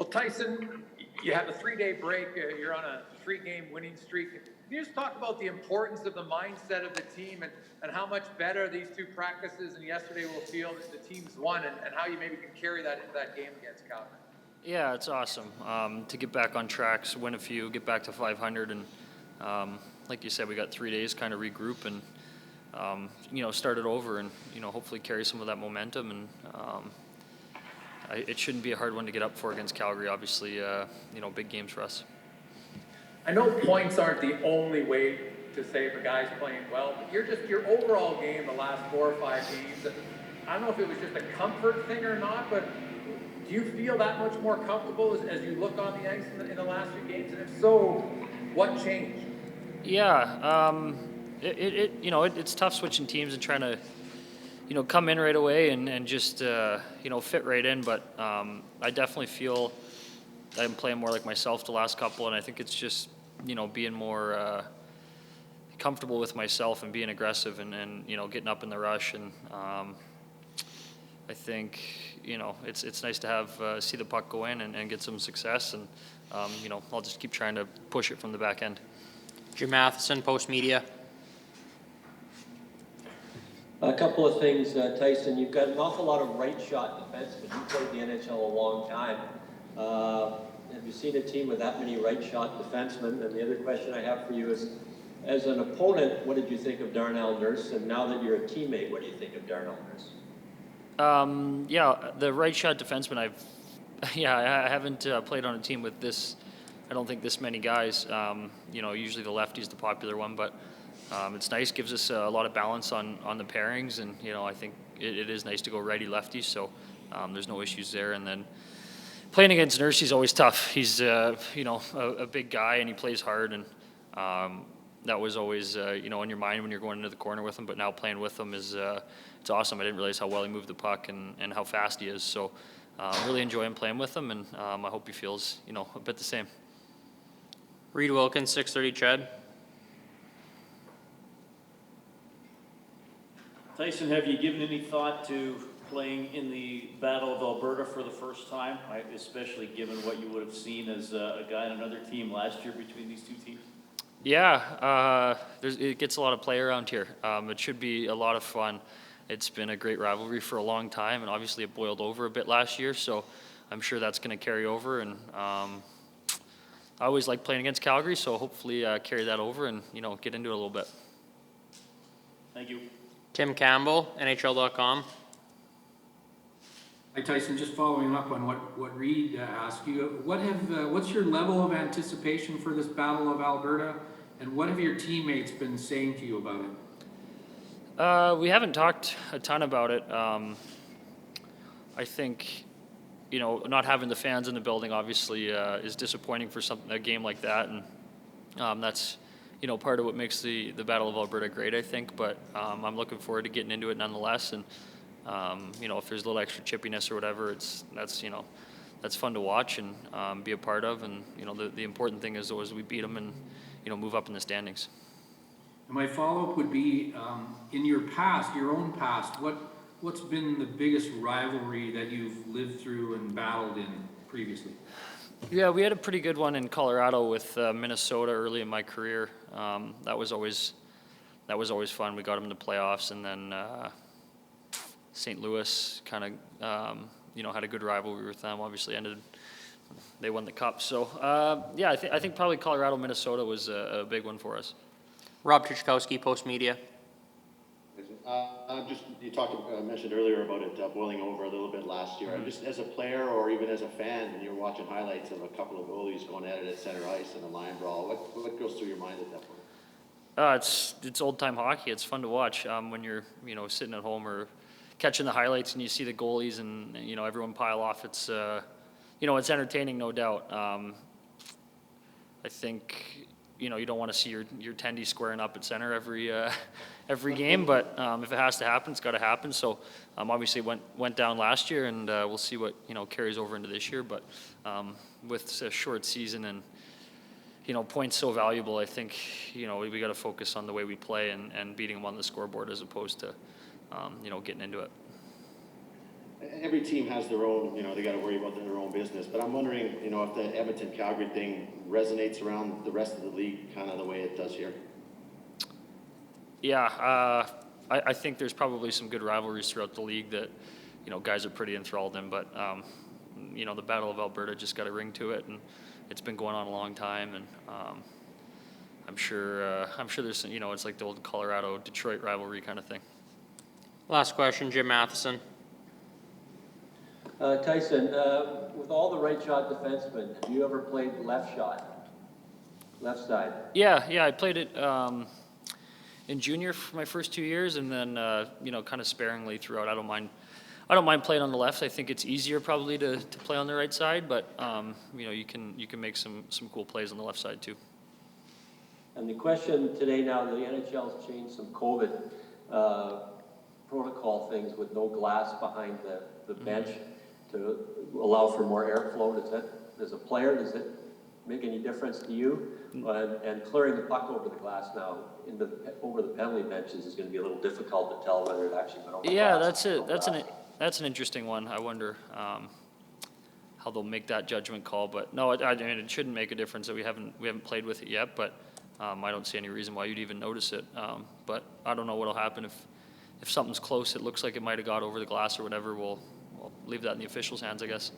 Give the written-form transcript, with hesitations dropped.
Well, Tyson, you have a 3-day break. You're on a 3-game winning streak. Can you just talk about the importance of the mindset of the team and how much better these two practices and yesterday will feel that the team's won and how you maybe can carry that into that game against Calgary? Yeah, it's awesome to get back on tracks, win a few, get back to 500, and like you said, we got 3 days kind of regroup and start it over, and hopefully carry some of that momentum. And it shouldn't be a hard one to get up for against Calgary. Obviously, big games for us. I know points aren't the only way to say if a guy's playing well, but your overall game the last 4 or 5 games. I don't know if it was just a comfort thing or not, but do you feel that much more comfortable as you look on the ice in the last few games? And if so, what changed? Yeah, it's tough switching teams and trying to come in right away and just fit right in. But I definitely feel that I'm playing more like myself the last couple, and I think it's just being more comfortable with myself and being aggressive and getting up in the rush. And I think it's nice to have see the puck go in and get some success, and I'll just keep trying to push it from the back end. Jim Matheson, Post Media. A couple of things, Tyson. You've got an awful lot of right shot defensemen. You played the NHL a long time. Have you seen a team with that many right shot defensemen? And the other question I have for you is, as an opponent, what did you think of Darnell Nurse? And now that you're a teammate, what do you think of Darnell Nurse? The right shot defenseman. I haven't played on a team with this. I don't think this many guys. Usually the lefty's the popular one, but it's nice. Gives us a lot of balance on the pairings, and I think it is nice to go righty lefty. So there's no issues there. And then playing against Nurse, he's always tough. He's a big guy and he plays hard, and that was always in your mind when you're going into the corner with him. But now playing with him is it's awesome. I didn't realize how well he moved the puck and how fast he is. So really enjoying playing with him, and I hope he feels a bit the same. Reed Wilkins, 630 Ched. Tyson, have you given any thought to playing in the Battle of Alberta for the first time, especially given what you would have seen as a guy on another team last year between these two teams? Yeah, it gets a lot of play around here. It should be a lot of fun. It's been a great rivalry for a long time, and obviously it boiled over a bit last year, so I'm sure that's going to carry over. And I always like playing against Calgary, so hopefully carry that over and get into it a little bit. Thank you. Tim Campbell, NHL.com. Hi Tyson, just following up on what Reed asked you. What's your level of anticipation for this Battle of Alberta, and what have your teammates been saying to you about it? We haven't talked a ton about it. I think not having the fans in the building obviously is disappointing for a game like that, and that's part of what makes the Battle of Alberta great, I think. But I'm looking forward to getting into it nonetheless, and if there's a little extra chippiness or whatever, that's fun to watch and be a part of. And the important thing is always we beat them and move up in the standings. And my follow-up would be, in your own past, what's been the biggest rivalry that you've lived through and battled in previously? Yeah, we had a pretty good one in Colorado with Minnesota early in my career. That was always fun. We got them in the playoffs, and then St. Louis kind of had a good rivalry with them. Obviously, they won the cup. So I think probably Colorado, Minnesota was a big one for us. Rob Tychkowski, Post Media. You mentioned earlier about it boiling over a little bit last year. Just as a player or even as a fan, when you're watching highlights of a couple of goalies going at it at center ice in a line brawl, what goes through your mind at that point? It's old time hockey. It's fun to watch when you're sitting at home or catching the highlights and you see the goalies and everyone pile off. It's it's entertaining, no doubt. I think you don't want to see your tendy squaring up at center every game, but if it has to happen, it's got to happen. So obviously went down last year, and we'll see what carries over into this year. But with a short season and points so valuable, I think we got to focus on the way we play and beating them on the scoreboard as opposed to getting into it. Every team has their own, they got to worry about their own business. business, but I'm wondering, you know, if the Edmonton-Calgary thing resonates around the rest of the league kind of the way it does here. Yeah, I think there's probably some good rivalries throughout the league that, you know, guys are pretty enthralled in, but, you know, the Battle of Alberta just got a ring to it, and it's been going on a long time, and I'm sure there's some, you know, it's like the old Colorado-Detroit rivalry kind of thing. Last question, Jim Matheson. Tyson, with all the right shot defensemen, have you ever played left shot? Left side? Yeah, I played it in junior for my first 2 years, and then you know, kind of sparingly throughout. I don't mind playing on the left. I think it's easier probably to play on the right side, but you know, you can make some cool plays on the left side too. And the question today now, the NHL's changed some COVID protocol things with no glass behind the bench to allow for more airflow. As a player, does it make any difference to you? And clearing the puck over the glass now over the penalty benches is going to be a little difficult to tell whether it actually went over the Yeah, glass. that's an interesting one. I wonder how they'll make that judgment call. But no, I mean, it shouldn't make a difference that we haven't played with it yet. But I don't see any reason why you'd even notice it. But I don't know what'll happen if something's close. It looks like it might have got over the glass or whatever. We'll leave that in the officials' hands, I guess.